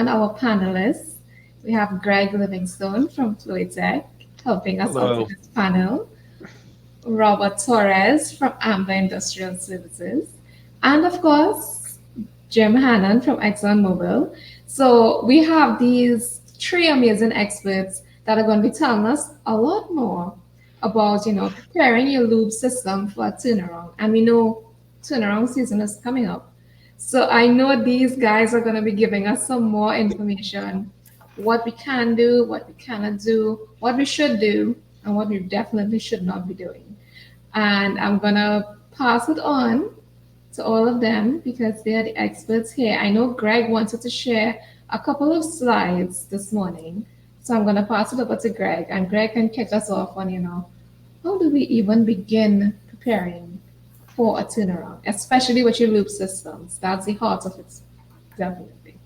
on our panelists. We have Greg Livingstone from Fluitec helping us out Hello. with this panel, Robert Torres from Amber Industrial Services, and of course, Jim Hannon from ExxonMobil. So we have these three amazing experts that are going to be telling us a lot more about, preparing your lube system for a turnaround. And we know turnaround season is coming up. So I know these guys are going to be giving us some more information, what we can do, what we cannot do, what we should do, and what we definitely should not be doing. And I'm going to pass it on to all of them because they are the experts here. I know Greg wanted to share a couple of slides this morning. So I'm going to pass it over to Greg, and Greg can kick us off on, how do we even begin preparing for a turnaround, especially with your loop systems? That's the heart of it, definitely.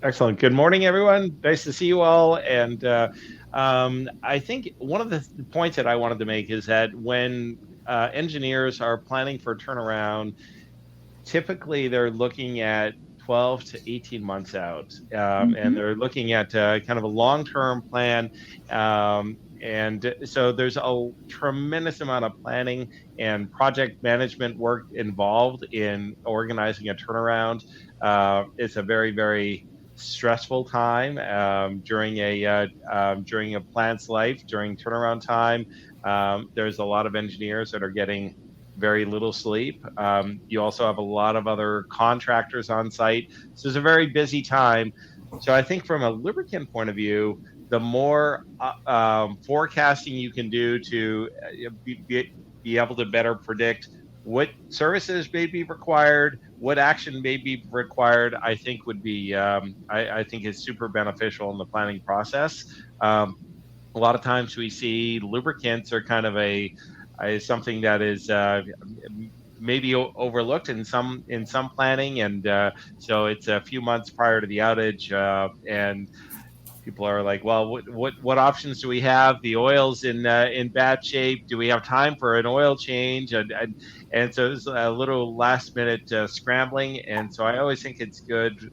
Excellent. Good morning, everyone. Nice to see you all. And I think one of the points that I wanted to make is that when engineers are planning for a turnaround, typically they're looking at 12 to 18 months out, and they're looking at kind of a long-term plan. And so there's a tremendous amount of planning and project management work involved in organizing a turnaround. It's a very, very stressful time during a plant's life, during turnaround time. There's a lot of engineers that are getting very little sleep. You also have a lot of other contractors on site. So it's a very busy time. So I think from a lubricant point of view, the more forecasting you can do to be able to better predict what services may be required, what action may be required, I think would be, I think is super beneficial in the planning process. A lot of times we see lubricants are kind of something that is maybe overlooked in some planning, and so it's a few months prior to the outage, and people are like, well, what options do we have? The oil's in bad shape. Do we have time for an oil change? And so it's a little last minute scrambling. And so I always think it's good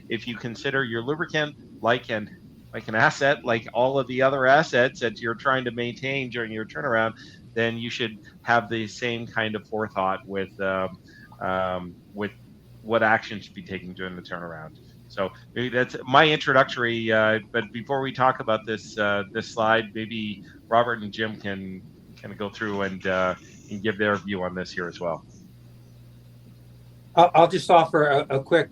if you consider your lubricant like an asset, like all of the other assets that you're trying to maintain during your turnaround, then you should have the same kind of forethought with what action should be taken during the turnaround. So maybe that's my introductory. But before we talk about this slide, maybe Robert and Jim can kind of go through and give their view on this here as well. I'll just offer a quick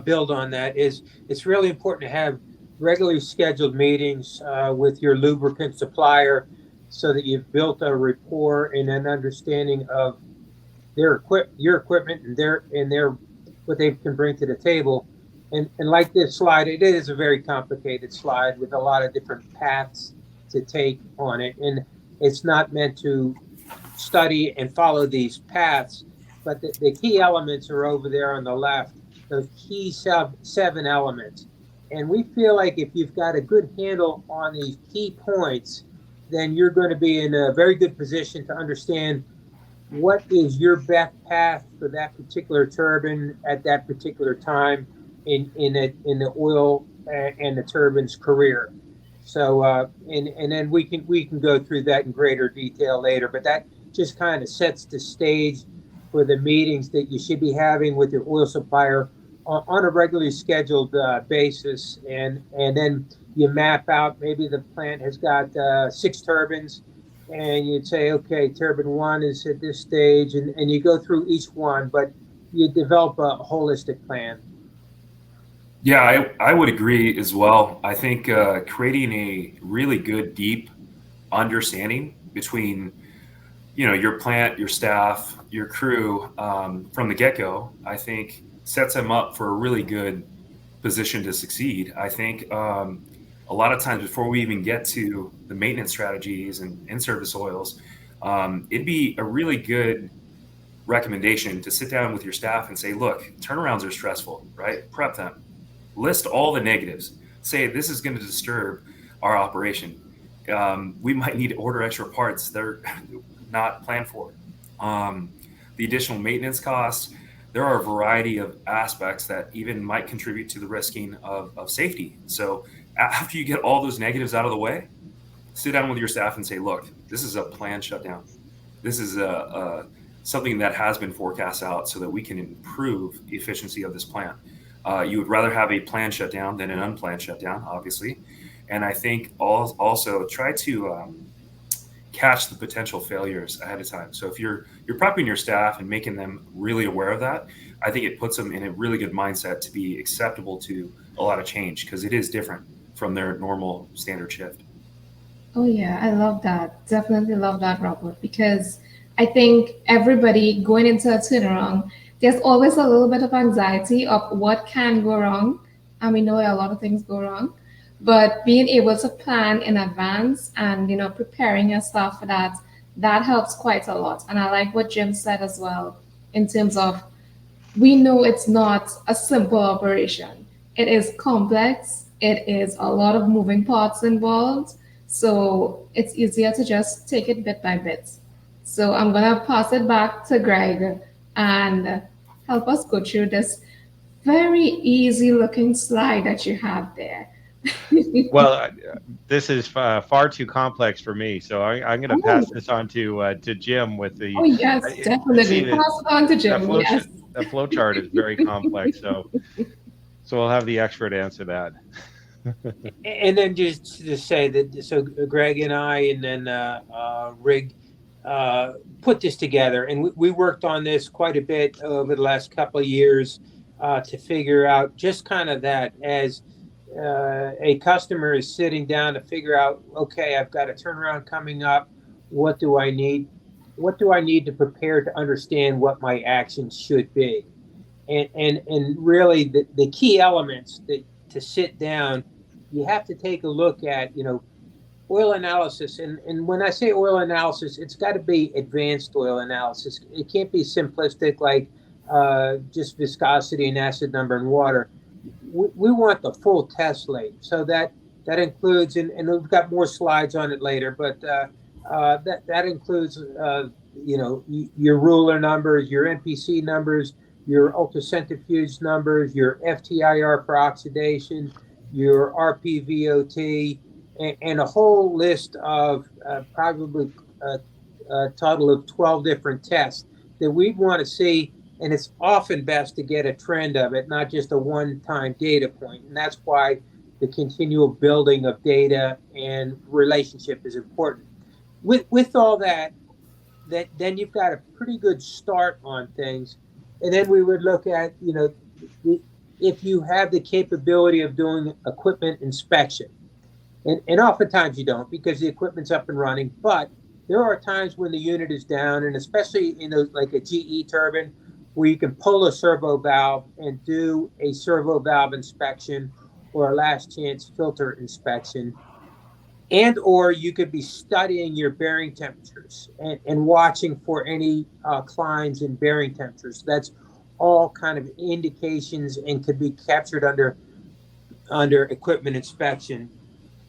build on that. It's really important to have regularly scheduled meetings with your lubricant supplier so that you've built a rapport and an understanding of your equipment and their what they can bring to the table. And like this slide, it is a very complicated slide with a lot of different paths to take on it. And it's not meant to study and follow these paths, but the key elements are over there on the left, those key seven elements. And we feel like if you've got a good handle on these key points, then you're going to be in a very good position to understand what is your best path for that particular turbine at that particular time in the oil and the turbine's career. So and then we can go through that in greater detail later, but that just kind of sets the stage for the meetings that you should be having with your oil supplier on a regularly scheduled basis, and then you map out, maybe the plant has got 6 turbines, and you'd say, okay, turbine 1 is at this stage, and you go through each one, but you develop a holistic plan. Yeah, I would agree as well. I think creating a really good, deep understanding between, your plant, your staff, your crew from the get-go, I think sets them up for a really good position to succeed. I think a lot of times before we even get to the maintenance strategies and in-service oils, it'd be a really good recommendation to sit down with your staff and say, look, turnarounds are stressful, right? Prep them. List all the negatives. Say this is going to disturb our operation. We might need to order extra parts that are not planned for. The additional maintenance costs, there are a variety of aspects that even might contribute to the risking of safety. So after you get all those negatives out of the way, sit down with your staff and say, look, this is a planned shutdown. This is something that has been forecast out so that we can improve the efficiency of this plant. You would rather have a planned shutdown than an unplanned shutdown, obviously. And I think also try to catch the potential failures ahead of time. So if you're prepping your staff and making them really aware of that, I think it puts them in a really good mindset to be acceptable to a lot of change, because it is different from their normal standard shift. Oh yeah, I love that. Definitely love that, Robert, because I think everybody going into a turnaround, there's always a little bit of anxiety of what can go wrong. And we know a lot of things go wrong. But being able to plan in advance and preparing yourself for that, that helps quite a lot. And I like what Jim said as well, in terms of we know it's not a simple operation. It is complex. It is a lot of moving parts involved. So it's easier to just take it bit by bit. So I'm going to pass it back to Greg and help us go through this very easy looking slide that you have there. Well, this is far too complex for me, so I'm going to pass Oh, this on to Jim with the. oh yes, See, definitely. Pass it on to that Jim. Yes. the flow chart is very complex, so we'll have the expert answer that. And then just to say that, so Greg and I, and then Rig, put this together, and we worked on this quite a bit over the last couple of years to figure out just kind of that as a customer is sitting down to figure out, okay, I've got a turnaround coming up. What do I need? What do I need to prepare to understand what my actions should be? And really the key elements that to sit down, you have to take a look at, oil analysis. And when I say oil analysis, it's got to be advanced oil analysis. It can't be simplistic like just viscosity and acid number and water. We want the full test late. So that includes, and we've got more slides on it later, but that includes, your ruler numbers, your MPC numbers, your ultracentrifuge numbers, your FTIR for oxidation, your RPVOT, and a whole list of probably a total of 12 different tests that we want to see. And it's often best to get a trend of it, not just a one-time data point. And that's why the continual building of data and relationship is important. With all that, then you've got a pretty good start on things. And then we would look at, if you have the capability of doing equipment inspection. And oftentimes you don't, because the equipment's up and running. But there are times when the unit is down, and especially in those, like a GE turbine, where you can pull a servo valve and do a servo valve inspection or a last chance filter inspection. And or you could be studying your bearing temperatures and watching for any climbs in bearing temperatures. That's all kind of indications and could be captured under equipment inspection.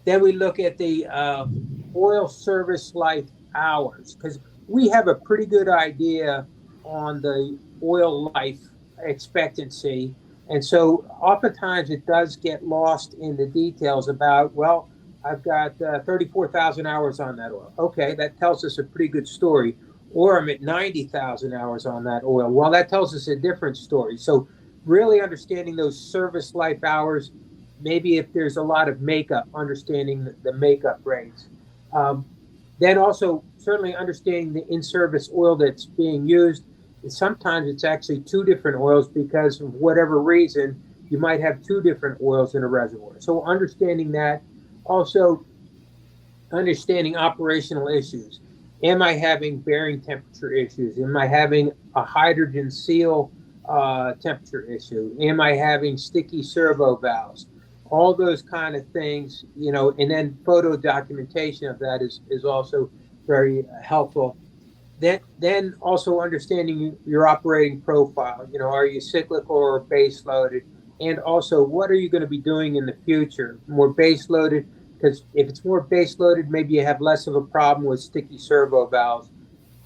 Then we look at the oil service life hours, because we have a pretty good idea on the oil life expectancy. And so oftentimes it does get lost in the details about, well, I've got 34,000 hours on that oil. Okay, that tells us a pretty good story. Or I'm at 90,000 hours on that oil. Well, that tells us a different story. So really understanding those service life hours, maybe if there's a lot of makeup, understanding the makeup rates. Then also certainly understanding the in-service oil that's being used. And sometimes it's actually two different oils because of whatever reason, you might have two different oils in a reservoir. So understanding that. Also understanding operational issues. Am I having bearing temperature issues? Am I having a hydrogen seal temperature issue? Am I having sticky servo valves? All those kind of things, and then photo documentation of that is also very helpful. Then also understanding your operating profile. Are you cyclical or base loaded? And also, what are you going to be doing in the future? More base loaded, because if it's more base loaded, maybe you have less of a problem with sticky servo valves.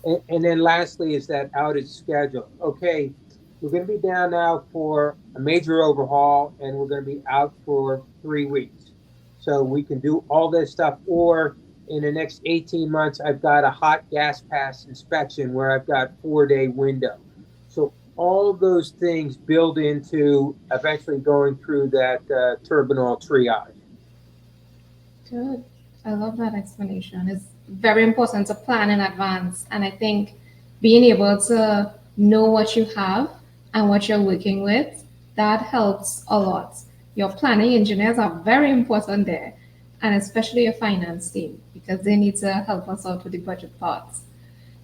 And then lastly is that outage schedule. Okay, we're going to be down now for a major overhaul, and we're going to be out for 3 weeks. So we can do all this stuff, or in the next 18 months, I've got a hot gas pass inspection where I've got 4-day window. So all of those things build into eventually going through that turbine oil triage. Good. I love that explanation. It's very important to plan in advance. And I think being able to know what you have and what you're working with, that helps a lot. Your planning engineers are very important there, and especially your finance team, because they need to help us out with the budget parts.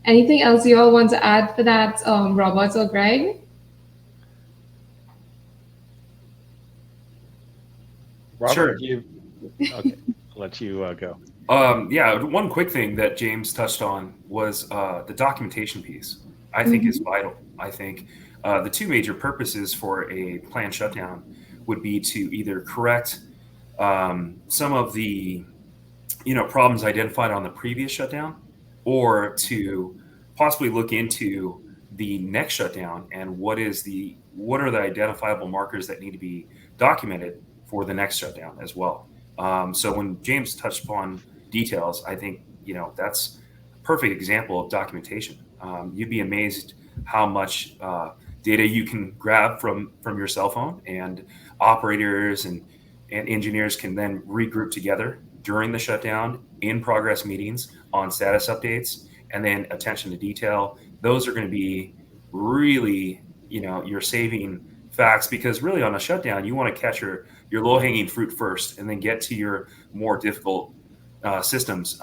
Anything else you all want to add for that, Robert or Greg? Robert, Sure. Okay, I'll let you go. Yeah, one quick thing that James touched on was the documentation piece. I think is vital. I think the two major purposes for a planned shutdown would be to either correct some of the problems identified on the previous shutdown, or to possibly look into the next shutdown and what are the identifiable markers that need to be documented for the next shutdown as well. So when James touched upon details, I think that's a perfect example of documentation. You'd be amazed how much data you can grab from your cell phone, and operators and engineers can then regroup together during the shutdown in progress meetings on status updates, and then attention to detail. Those are going to be really, you're saving facts, because really on a shutdown, you want to catch your low hanging fruit first and then get to your more difficult systems.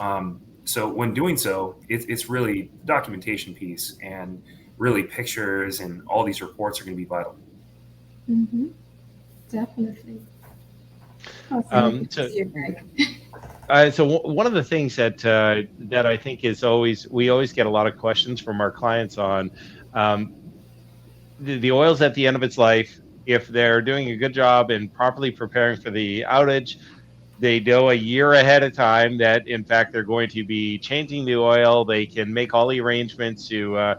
So when doing so, it's really documentation piece, and really pictures and all these reports are going to be vital. Mm-hmm. Definitely. So one of the things that I think is we always get a lot of questions from our clients on the oil's at the end of its life. If they're doing a good job in properly preparing for the outage, they know a year ahead of time that in fact they're going to be changing the oil. They can make all the arrangements to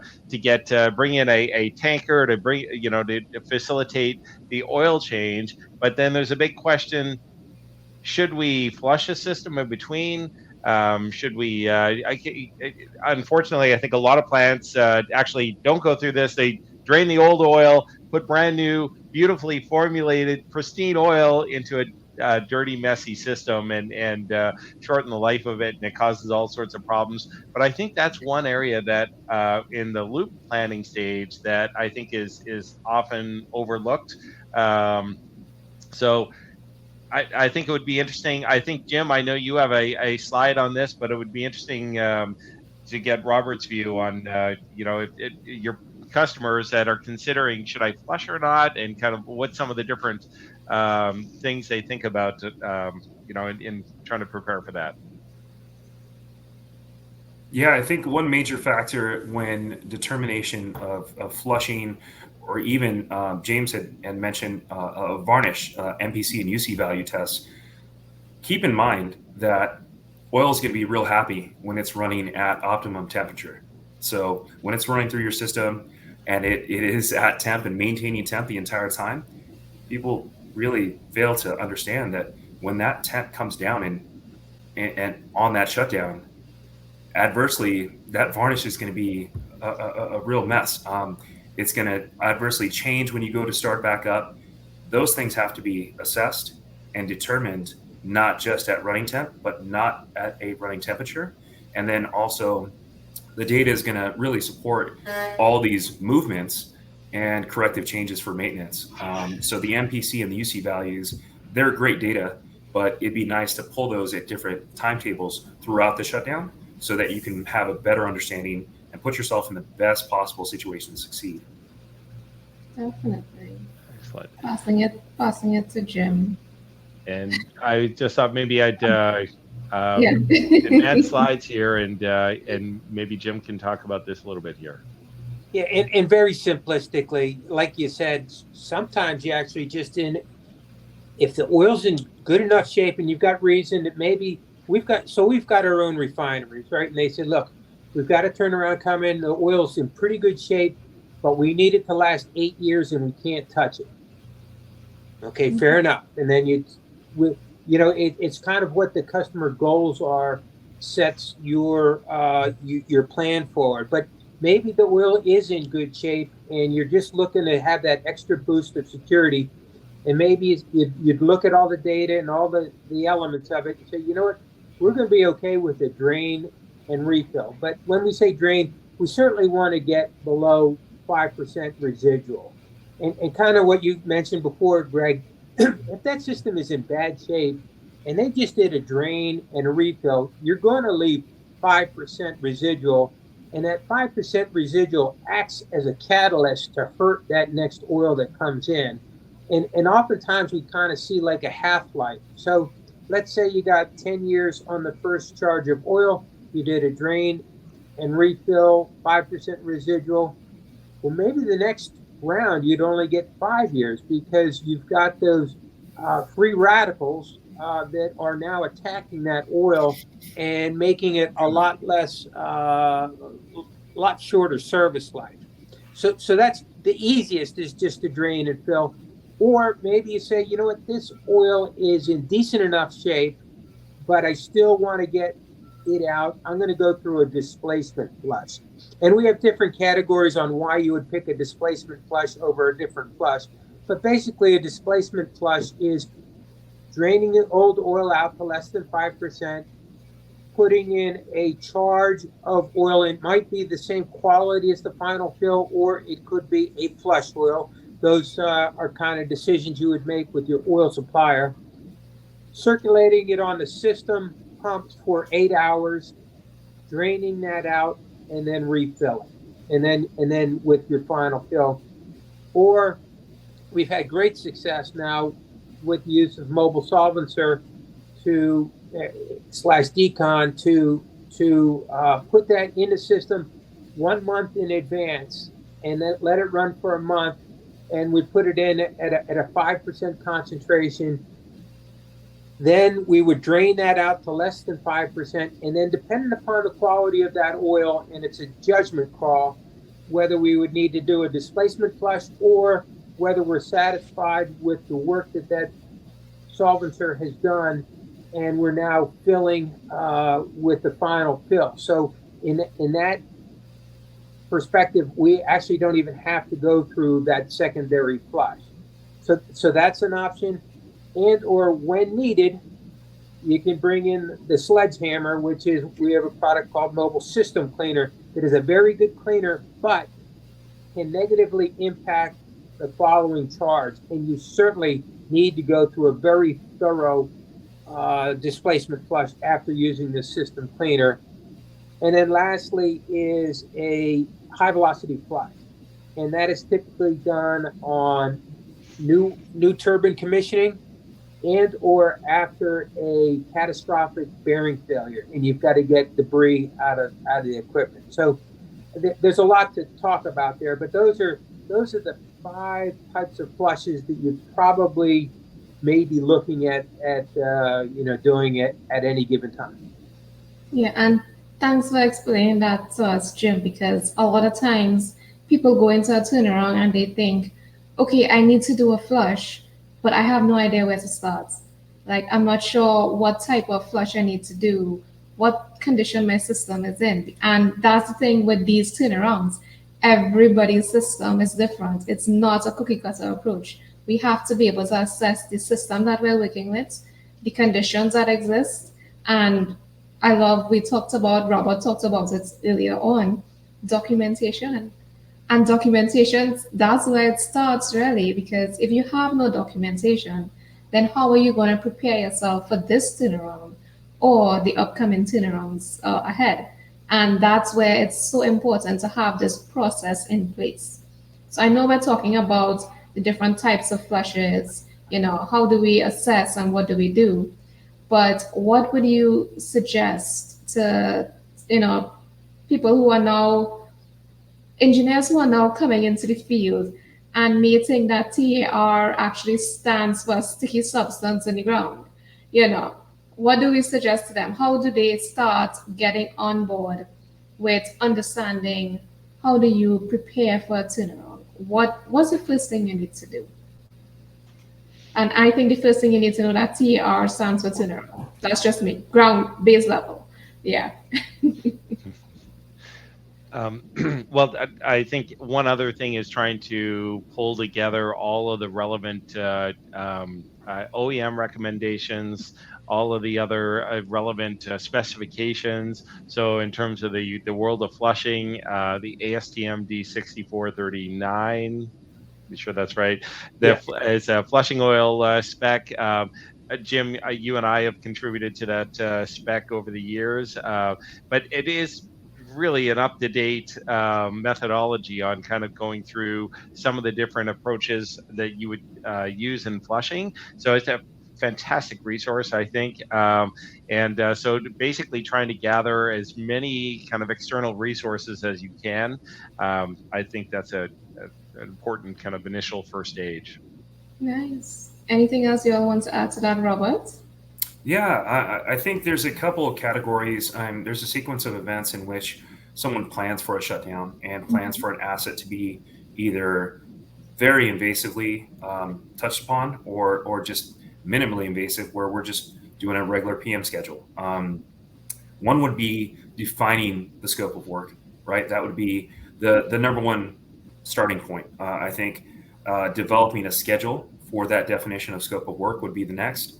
bring in a tanker to to facilitate the oil change. But then there's a big question: should we flush a system in between? Should we? Unfortunately, I think a lot of plants actually don't go through this. They drain the old oil, put brand new, beautifully formulated, pristine oil into a dirty, messy system, and shorten the life of it, and it causes all sorts of problems. But I think that's one area that in the loop planning stage that I think is often overlooked. So I think it would be interesting. I think, Jim, I know you have a slide on this, but it would be interesting to get Robert's view on your customers that are considering, should I flush or not, and kind of what some of the different things they think about, in trying to prepare for that. Yeah, I think one major factor when determination of flushing, or even James had mentioned a varnish, MPC and UC value tests, keep in mind that oil is going to be real happy when it's running at optimum temperature. So when it's running through your system and it is at temp and maintaining temp the entire time, people really fail to understand that when that temp comes down and on that shutdown, adversely, that varnish is going to be a real mess. It's going to adversely change when you go to start back up. Those things have to be assessed and determined, not just at running temp, but not at a running temperature. And then also the data is going to really support all these movements and corrective changes for maintenance. So the MPC and the UC values, they're great data, but it'd be nice to pull those at different timetables throughout the shutdown so that you can have a better understanding and put yourself in the best possible situation to succeed. Definitely. Excellent. Passing it to Jim. And I just thought maybe I'd advance slides here, and maybe Jim can talk about this a little bit here. Yeah, and very simplistically, like you said, sometimes you actually if the oil's in good enough shape and you've got reason that maybe we've got our own refineries, right? And they said, look, we've got a turnaround coming. The oil's in pretty good shape. but we need it to last 8 years and we can't touch it. Okay, fair enough. And then it's kind of what the customer goals are, sets your plan forward. But maybe the oil is in good shape and you're just looking to have that extra boost of security. And maybe you'd look at all the data and all the elements of it and say, you know what, we're going to be okay with a drain and refill. But when we say drain, we certainly want to get below 5% residual. And kind of what you mentioned before, Greg, if that system is in bad shape and they just did a drain and a refill, you're going to leave 5% residual. And that 5% residual acts as a catalyst to hurt that next oil that comes in. And oftentimes we kind of see like a half-life. So let's say you got 10 years on the first charge of oil, you did a drain and refill, 5% residual. Well, maybe the next round you'd only get 5 years because you've got those free radicals that are now attacking that oil and making it a lot less, lot shorter service life. So that's the easiest, is just to drain and fill. Or maybe you say, you know what, this oil is in decent enough shape, but I still want to get it out. I'm going to go through a displacement flush. And we have different categories on why you would pick a displacement flush over a different flush. But basically, a displacement flush is draining the old oil out to less than 5%, putting in a charge of oil. It might be the same quality as the final fill, or it could be a flush oil. Those are kind of decisions you would make with your oil supplier. Circulating it on the system, pumped for 8 hours, draining that out, and then refilling, and then with your final fill. Or we've had great success now with the use of mobile solvencer to slash decon to put that in the system 1 month in advance, and then let it run for a month. And we put it in at a 5% concentration. Then we would drain that out to less than 5%. And then depending upon the quality of that oil, and it's a judgment call, whether we would need to do a displacement flush or whether we're satisfied with the work that solvencer has done, and we're now filling with the final fill. So in that perspective, we actually don't even have to go through that secondary flush. So that's an option. And or when needed, you can bring in the sledgehammer, which is, we have a product called Mobile System Cleaner that is a very good cleaner, but can negatively impact the following charge. And you certainly need to go through a very thorough displacement flush after using the system cleaner. And then lastly is a high velocity flush. And that is typically done on new turbine commissioning and or after a catastrophic bearing failure, and you've got to get debris out of the equipment. So there's a lot to talk about there, but those are the 5 types of flushes that you probably may be looking at doing it at any given time. Yeah, and thanks for explaining that to us, Jim, because a lot of times people go into a turnaround and they think, okay, I need to do a flush, but I have no idea where to start. Like, I'm not sure what type of flush I need to do, what condition my system is in. And that's the thing with these turnarounds. Everybody's system is different. It's not a cookie cutter approach. We have to be able to assess the system that we're working with, the conditions that exist. And I love, Robert talked about it earlier on, documentation. And documentation, that's where it starts really, because if you have no documentation, then how are you going to prepare yourself for this turnaround or the upcoming turnarounds ahead? And that's where it's so important to have this process in place. So I know we're talking about the different types of flushes, how do we assess and what do we do? But what would you suggest to, people who are now engineers who are now coming into the field and may think that TAR actually stands for sticky substance in the ground? What do we suggest to them? How do they start getting on board with understanding how do you prepare for a turnaround? What's the first thing you need to do? And I think the first thing you need to know that TR stands for turnaround. That's just me, ground base level. Yeah. Well, I think one other thing is trying to pull together all of the relevant OEM recommendations, all of the other relevant specifications. So, in terms of the world of flushing, the ASTM D6439. Be sure that's right. Yeah. It's a flushing oil spec. Jim, you and I have contributed to that spec over the years, but it is really an up-to-date methodology on kind of going through some of the different approaches that you would use in flushing. So it's a fantastic resource, I think. So basically trying to gather as many kind of external resources as you can. I think that's an important kind of initial first stage. Nice. Anything else you all want to add to that, Robert? Yeah, I think there's a couple of categories. There's a sequence of events in which someone plans for a shutdown and plans for an asset to be either very invasively touched upon or just minimally invasive, where we're just doing a regular PM schedule. One would be defining the scope of work, right? That would be the number one starting point. I think developing a schedule for that definition of scope of work would be the next.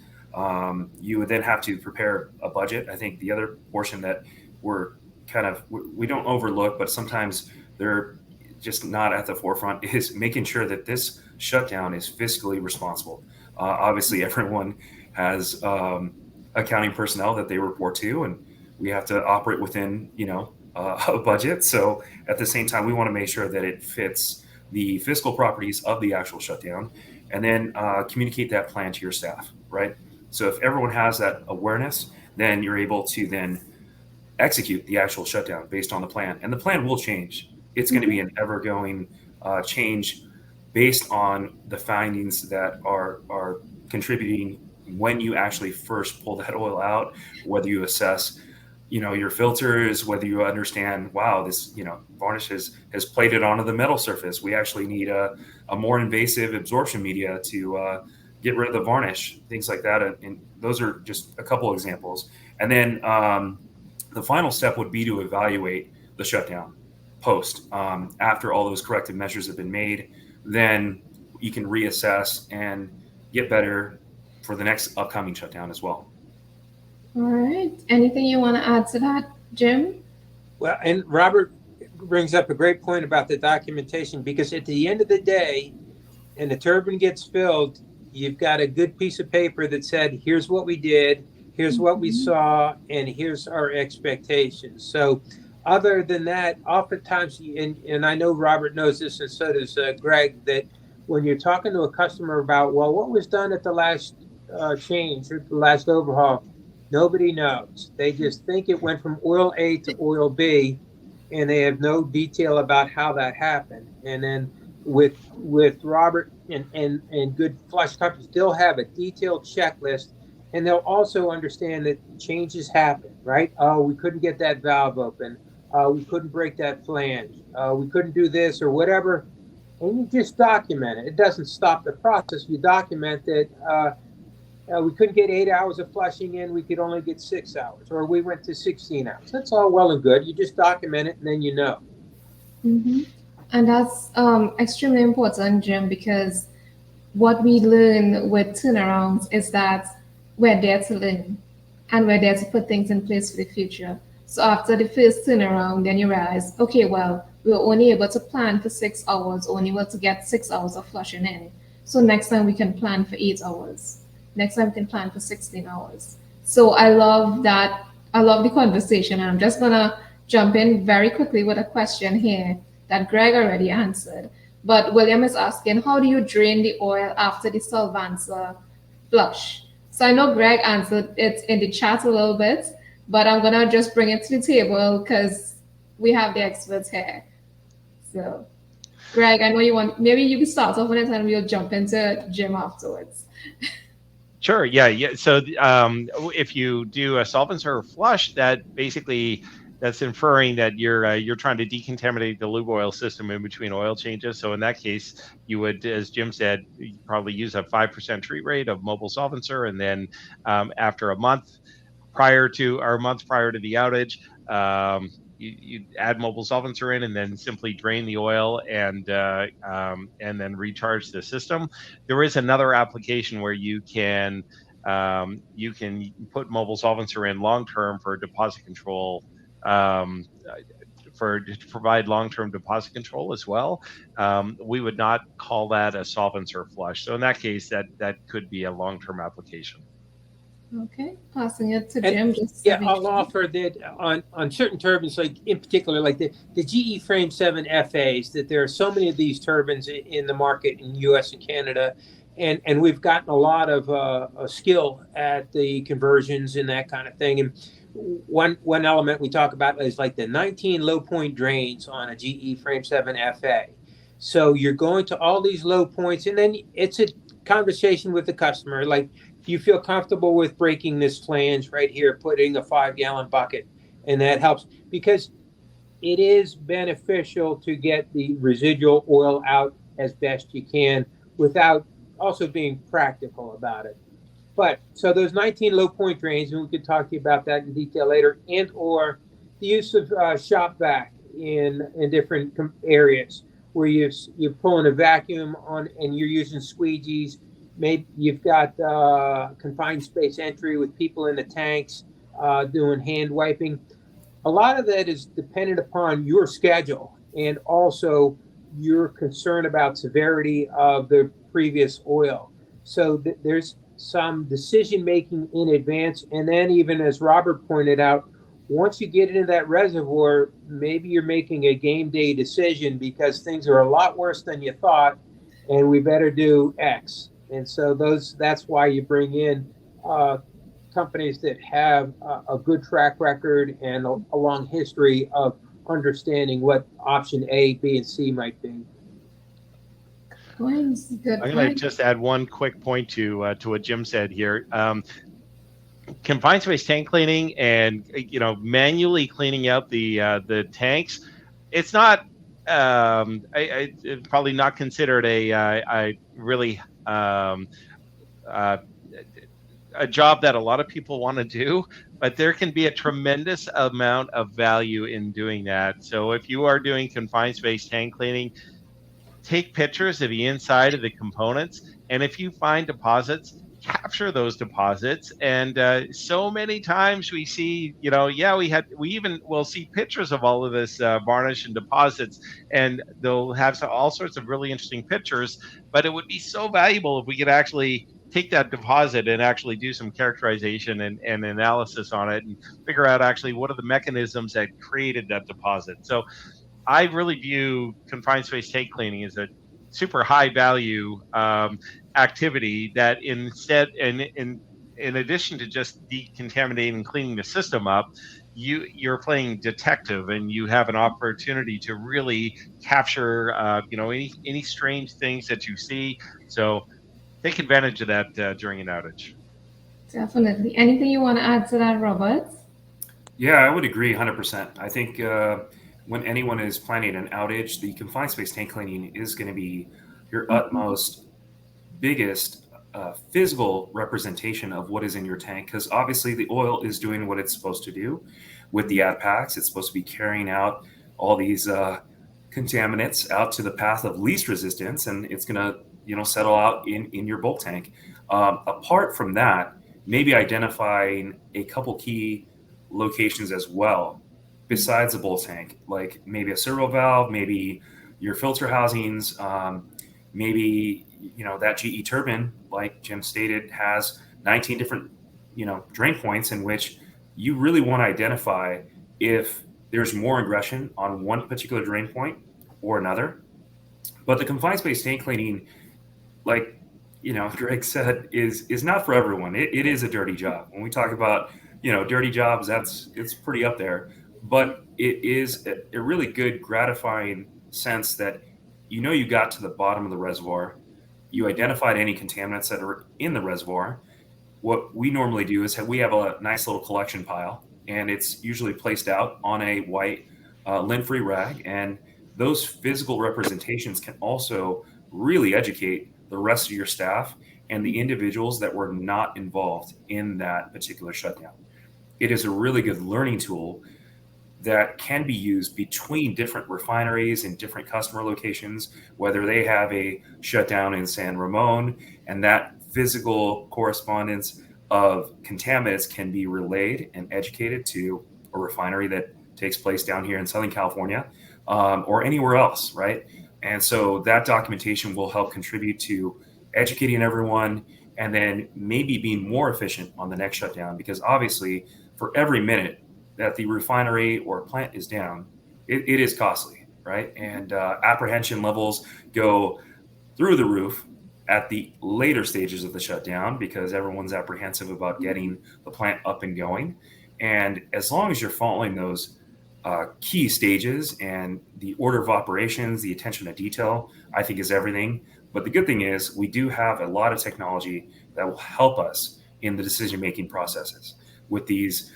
You would then have to prepare a budget. I think the other portion that we don't overlook, but sometimes they're just not at the forefront, is making sure that this shutdown is fiscally responsible. Obviously, everyone has accounting personnel that they report to, and we have to operate within, a budget. So at the same time, we want to make sure that it fits the fiscal properties of the actual shutdown, and then communicate that plan to your staff, right? So if everyone has that awareness, then you're able to then execute the actual shutdown based on the plan. And the plan will change. It's going to be an ever-going change based on the findings that are contributing when you actually first pull that oil out, whether you assess, your filters, whether you understand, wow, this, varnish has plated onto the metal surface. We actually need a more invasive absorption media to get rid of the varnish, things like that. And those are just a couple examples. And then the final step would be to evaluate the shutdown post. After all those corrective measures have been made, then you can reassess and get better for the next upcoming shutdown as well. All right. Anything you want to add to that, Jim? Well, and Robert brings up a great point about the documentation, because at the end of the day, and the turbine gets filled, you've got a good piece of paper that said, here's what we did, here's what we saw, and here's our expectations. So other than that, oftentimes, and I know Robert knows this, and so does Greg, that when you're talking to a customer about, well, what was done at the last change or the last overhaul, nobody knows. They just think it went from oil A to oil B, and they have no detail about how that happened. And then with Robert and good flush companies, they'll have a detailed checklist, and they'll also understand that changes happen, right? Oh, we couldn't get that valve open. We couldn't break that flange. We couldn't do this or whatever. And you just document it. It doesn't stop the process. You document that we couldn't get 8 hours of flushing in. We could only get 6 hours, or we went to 16 hours. That's all well and good. You just document it, and then you know. Mm-hmm. And that's extremely important, Jim, because what we learn with turnarounds is that we're there to learn, and we're there to put things in place for the future. So after the first turnaround, then you realize, okay, well, we were only able to plan for 6 hours, only able to get 6 hours of flushing in. So next time we can plan for 8 hours. Next time we can plan for 16 hours. So I love that. I love the conversation. I'm just going to jump in very quickly with a question here that Greg already answered. But William is asking, how do you drain the oil after the solvancer flush? So I know Greg answered it in the chat a little bit, but I'm going to just bring it to the table because we have the experts here. So, Greg, I know you want, maybe you can start off with it and we'll jump into Jim afterwards. Sure. Yeah. So if you do a solvencer flush, that basically that's inferring that you're trying to decontaminate the lube oil system in between oil changes. So in that case, you would, as Jim said, you probably use a 5% treat rate of mobile solvencer, and then after a month prior to the outage, you add mobile solvencer in, and then simply drain the oil and then recharge the system. There is another application where you can put mobile solvencer in long term for deposit control. To provide long-term deposit control as well. We would not call that a solvencer flush. So in that case, that could be a long-term application. Okay, passing it to Jim. I'll offer that on certain turbines, like in particular, like the GE Frame 7 FAs, that there are so many of these turbines in the market in US and Canada, and we've gotten a lot of skill at the conversions and that kind of thing. And one element we talk about is like the 19 low point drains on a GE Frame 7 FA. So you're going to all these low points, and then it's a conversation with the customer, like, do you feel comfortable with breaking this flange right here, putting a 5-gallon bucket? And that helps, because it is beneficial to get the residual oil out as best you can without also being practical about it. But so those 19 low point drains, and we could talk to you about that in detail later, and or the use of shop vac in different areas where you're pulling a vacuum on and you're using squeegees. Maybe you've got confined space entry with people in the tanks doing hand wiping. A lot of that is dependent upon your schedule and also your concern about severity of the previous oil. So there's some decision making in advance. And then, even as Robert pointed out, once you get into that reservoir, maybe you're making a game day decision because things are a lot worse than you thought, and we better do X. And so that's why you bring in companies that have a good track record and a long history of understanding what option A, B, and C might be. I'm going to just add one quick point to what Jim said here. Confined space tank cleaning and manually cleaning out the tanks, it's not it's probably not considered a really a job that a lot of people want to do, but there can be a tremendous amount of value in doing that. So if you are doing confined space tank cleaning, take pictures of the inside of the components, and if you find deposits, capture those deposits. And so many times we see, we'll see pictures of all of this varnish and deposits, and they'll have all sorts of really interesting pictures. But it would be so valuable if we could actually take that deposit and actually do some characterization and analysis on it and figure out actually what are the mechanisms that created that deposit. So I really view confined space tank cleaning as a super high value activity that instead, in addition to just decontaminating and cleaning the system up, you're playing detective, and you have an opportunity to really capture any strange things that you see. So take advantage of that during an outage. Definitely. Anything you want to add to that, Robert? Yeah, I would agree 100%. I think when anyone is planning an outage, the confined space tank cleaning is going to be your utmost, biggest physical representation of what is in your tank, because obviously the oil is doing what it's supposed to do with the ad packs. It's supposed to be carrying out all these contaminants out to the path of least resistance, and it's going to settle out in your bulk tank. Apart from that, maybe identifying a couple key locations as well besides the bulk tank, like maybe a servo valve, maybe your filter housings, maybe that GE turbine, like Jim stated, has 19 different drain points in which you really want to identify if there's more aggression on one particular drain point or another. But the confined space tank cleaning, like Greg said, is not for everyone. It is a dirty job. When we talk about dirty jobs, it's pretty up there. But it is a really good, gratifying sense that you got to the bottom of the reservoir. You identified any contaminants that are in the reservoir. What we normally do is we have a nice little collection pile, and it's usually placed out on a white lint-free rag. And those physical representations can also really educate the rest of your staff and the individuals that were not involved in that particular shutdown. It is a really good learning tool that can be used between different refineries and different customer locations, whether they have a shutdown in San Ramon, and that physical correspondence of contaminants can be relayed and educated to a refinery that takes place down here in Southern California, or anywhere else, right? And so that documentation will help contribute to educating everyone and then maybe being more efficient on the next shutdown, because obviously for every minute that the refinery or plant is down, it is costly, right? And apprehension levels go through the roof at the later stages of the shutdown because everyone's apprehensive about getting the plant up and going. And as long as you're following those key stages and the order of operations, the attention to detail, I think is everything. But the good thing is we do have a lot of technology that will help us in the decision-making processes with these,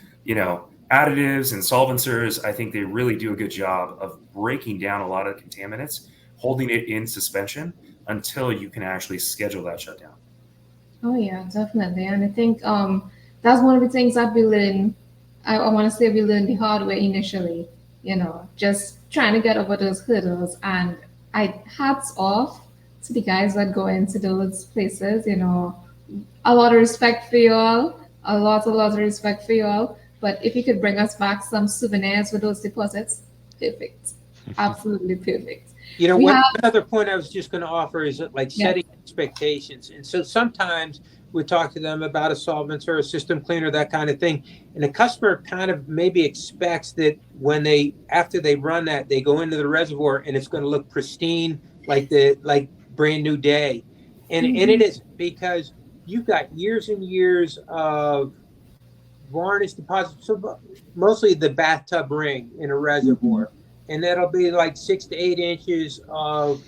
additives and solvencers. I think they really do a good job of breaking down a lot of contaminants, holding it in suspension until you can actually schedule that shutdown. Oh yeah, definitely. And I think that's one of the things that we learned. I want to say we learned the hard way initially, just trying to get over those hurdles. And hats off to the guys that go into those places, a lot of respect for you all, a lot of respect for you all. But if you could bring us back some souvenirs with those deposits, perfect. Absolutely perfect. One other point I was just going to offer is like setting expectations. And so sometimes we talk to them about a solvent or a system cleaner, that kind of thing. And the customer kind of maybe expects that after they run that, they go into the reservoir and it's going to look pristine, like brand new day. And it is, because you've got years and years of varnish deposits, so mostly the bathtub ring in a reservoir. And that'll be like 6 to 8 inches of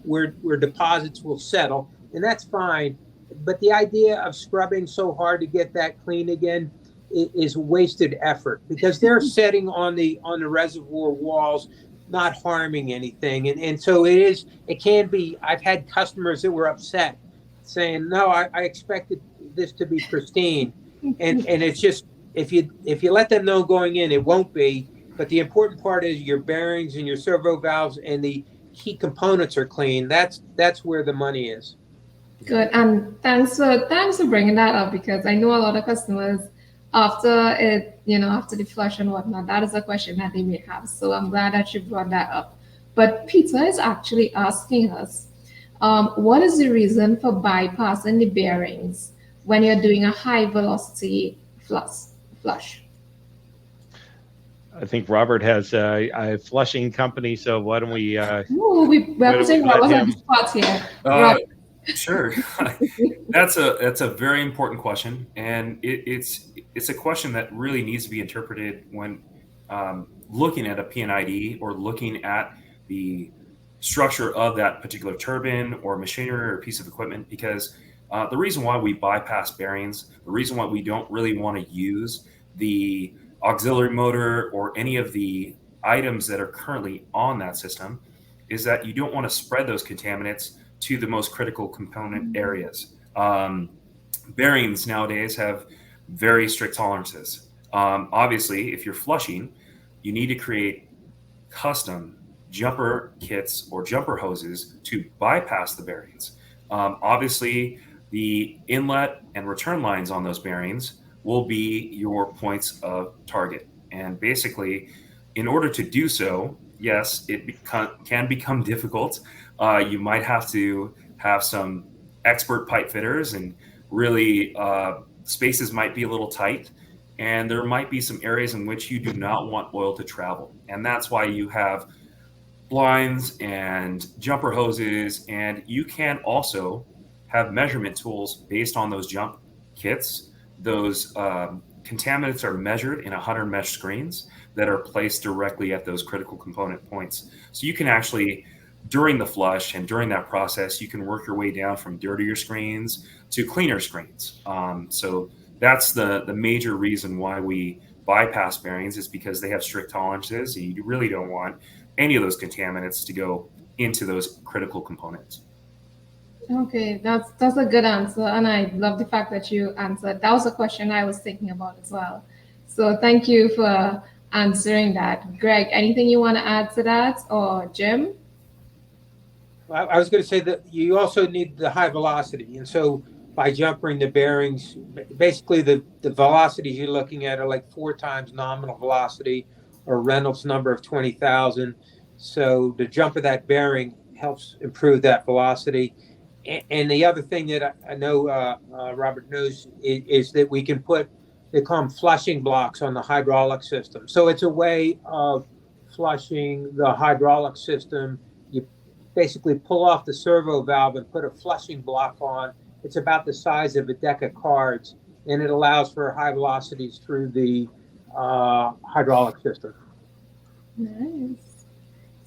where deposits will settle. And that's fine. But the idea of scrubbing so hard to get that clean again is wasted effort, because they're setting on the reservoir walls, not harming anything. And so it can be, I've had customers that were upset saying, no, I expected this to be pristine. And it's just, if you let them know going in, it won't be. But the important part is your bearings and your servo valves and the key components are clean. That's where the money is. Good, and thanks for bringing that up, because I know a lot of customers after the flush and whatnot, that is a question that they may have. So I'm glad that you brought that up. But Peter is actually asking us, what is the reason for bypassing the bearings when you're doing a high velocity flush? I think Robert has a flushing company, so why don't we? We're putting Robert on the spot here. Sure, that's a very important question, and it's a question that really needs to be interpreted when looking at a PNID or looking at the structure of that particular turbine or machinery or piece of equipment, because the reason why we bypass bearings, the reason why we don't really want to use the auxiliary motor or any of the items that are currently on that system is that you don't want to spread those contaminants to the most critical component areas. Bearings nowadays have very strict tolerances. Obviously, if you're flushing, you need to create custom jumper kits or jumper hoses to bypass the bearings. Obviously, the inlet and return lines on those bearings will be your points of target. And basically, in order to do so, yes, it can become difficult. You might have to have some expert pipe fitters, and really spaces might be a little tight. And there might be some areas in which you do not want oil to travel. And that's why you have blinds and jumper hoses. And you can also have measurement tools based on those jump kits. Those contaminants are measured in 100 mesh screens that are placed directly at those critical component points. So you can actually, during the flush and during that process, you can work your way down from dirtier screens to cleaner screens. So that's the major reason why we bypass bearings is because they have strict tolerances, and you really don't want any of those contaminants to go into those critical components. Okay, that's a good answer, and I love the fact that you answered. That was a question I was thinking about as well. So thank you for answering that. Greg, anything you want to add to that, or Jim? I was going to say that you also need the high velocity. And so by jumpering the bearings, basically the velocities you're looking at are like 4 times nominal velocity or Reynolds number of 20,000. So the jump of that bearing helps improve that velocity. And the other thing that I know Robert knows is that we can put, they call them flushing blocks on the hydraulic system. So it's a way of flushing the hydraulic system. You basically pull off the servo valve and put a flushing block on. It's about the size of a deck of cards, and it allows for high velocities through the hydraulic system. Nice.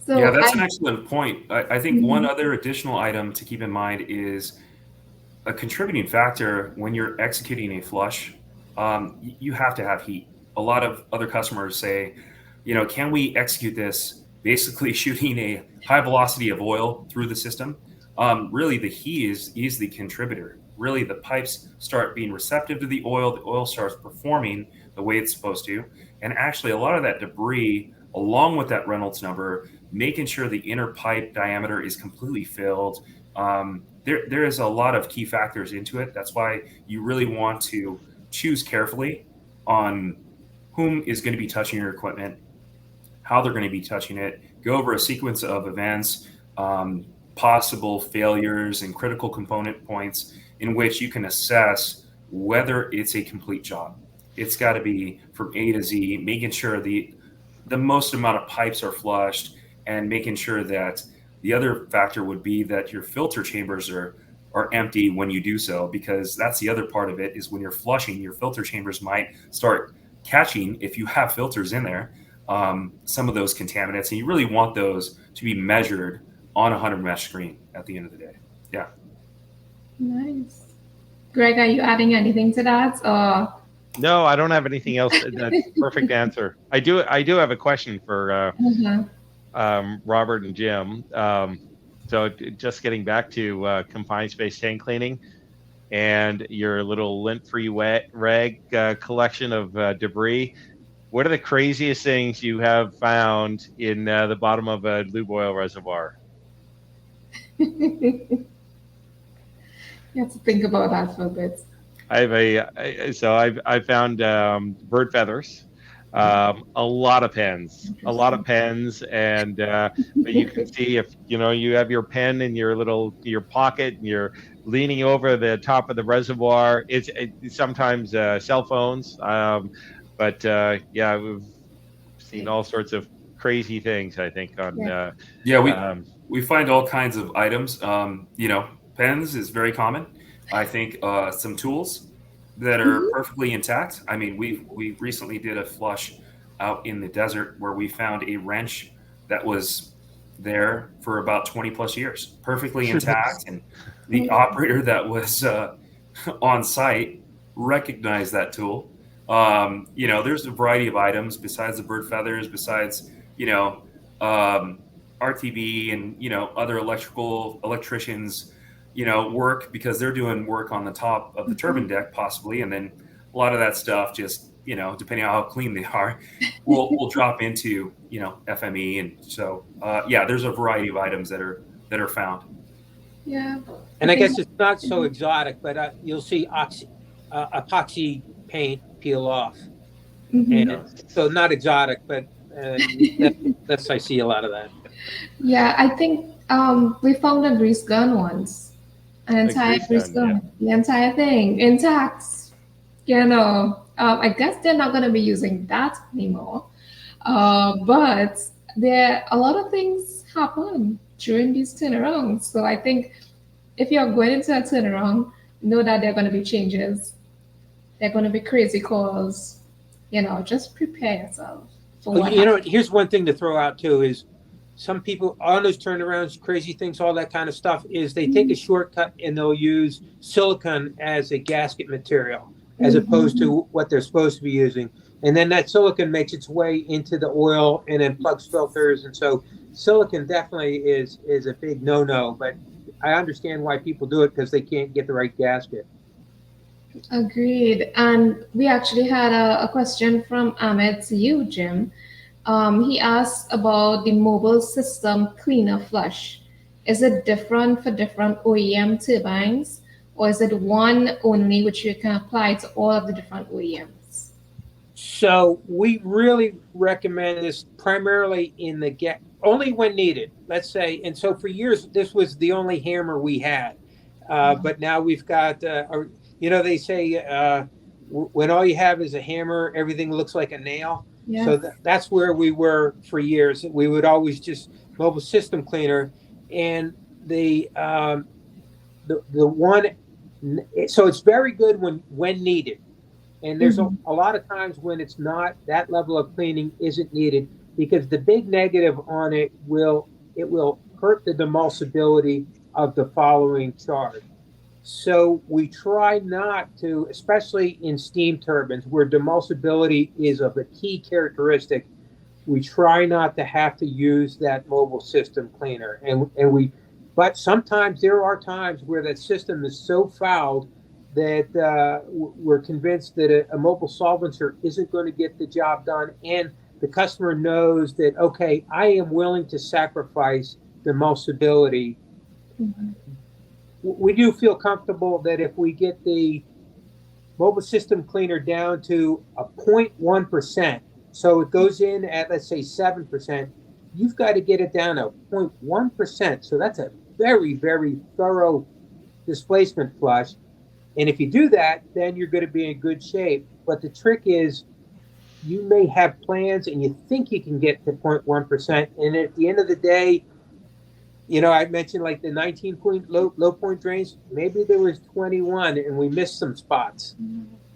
So yeah, that's an excellent point. I think one other additional item to keep in mind is a contributing factor when you're executing a flush. You have to have heat. A lot of other customers say, can we execute this basically shooting a high velocity of oil through the system? Really, the heat is the contributor. Really, the pipes start being receptive to the oil starts performing the way it's supposed to. And actually, a lot of that debris, along with that Reynolds number, making sure the inner pipe diameter is completely filled. There is a lot of key factors into it. That's why you really want to choose carefully on whom is going to be touching your equipment, how they're going to be touching it, go over a sequence of events, possible failures and critical component points in which you can assess whether it's a complete job. It's got to be from A to Z, making sure the most amount of pipes are flushed, and making sure that the other factor would be that your filter chambers are empty when you do so, because that's the other part of it, is when you're flushing, your filter chambers might start catching, if you have filters in there, some of those contaminants, and you really want those to be measured on a 100 mesh screen at the end of the day. Yeah. Nice. Greg, are you adding anything to that, or? No, I don't have anything else. That's perfect answer. I do have a question for Robert and Jim. So just getting back to confined space tank cleaning and your little lint-free rag collection of debris. What are the craziest things you have found in the bottom of a lube oil reservoir? You have to think about that for a bit. I found bird feathers, a lot of pens, and but you can see if you have your pen in your pocket and you're leaning over the top of the reservoir. It's sometimes cell phones, but yeah, we've seen all sorts of crazy things, I think, on we find all kinds of items. Pens is very common. I think some tools that are perfectly intact. I mean, we recently did a flush out in the desert where we found a wrench that was there for about 20 plus years, perfectly intact, and the operator that was on site recognized that tool. There's a variety of items besides the bird feathers, besides RTB and other electricians work, because they're doing work on the top of the turbine deck possibly, and then a lot of that stuff just depending on how clean they are will drop into FME, and so there's a variety of items that are found. Yeah. And I guess it's not so exotic, but you'll see epoxy paint peel off. And so not exotic, but that's I see a lot of that. Yeah, I think we found a grease gun once. An entire grease gun. The entire thing intact. I guess they're not going to be using that anymore. But a lot of things happen during these turnarounds. So I think if you're going into a turnaround, know that there are going to be changes. There are going to be crazy calls. Just prepare yourself for here's one thing to throw out too is some people on those turnarounds, crazy things, all that kind of stuff, is they take a shortcut and they'll use silicone as a gasket material. as opposed to what they're supposed to be using. And then that silicon makes its way into the oil and then plugs filters. And so silicon definitely is a big no-no, but I understand why people do it because they can't get the right gasket. Agreed. And we actually had a question from Ahmed to you, Jim. He asked about the mobile system cleaner flush. Is it different for different OEM turbines, or is it one only which you can apply to all of the different OEMs? So we really recommend this primarily in the only when needed, let's say. And so for years, this was the only hammer we had. But now we've got, they say when all you have is a hammer, everything looks like a nail. Yes. So that's where we were for years. We would always just mobile system cleaner, and the one. So it's very good when needed, and there's a lot of times when it's not, that level of cleaning isn't needed, because the big negative on it will hurt the demulsibility of the following charge. So we try not to, especially in steam turbines where demulsibility is of a key characteristic, we try not to have to use that mobile system cleaner. But sometimes there are times where that system is so fouled that we're convinced that a mobile solvencer isn't going to get the job done. And the customer knows that, okay, I am willing to sacrifice demulsibility. Mm-hmm. We do feel comfortable that if we get the mobile system cleaner down to a 0.1%, so it goes in at, let's say, 7%, you've got to get it down to 0.1%. So that's a very, very thorough displacement flush. And if you do that, then you're going to be in good shape. But the trick is, you may have plans and you think you can get to 0.1%. And at the end of the day, I mentioned like the 19 point low point drains, maybe there was 21 and we missed some spots.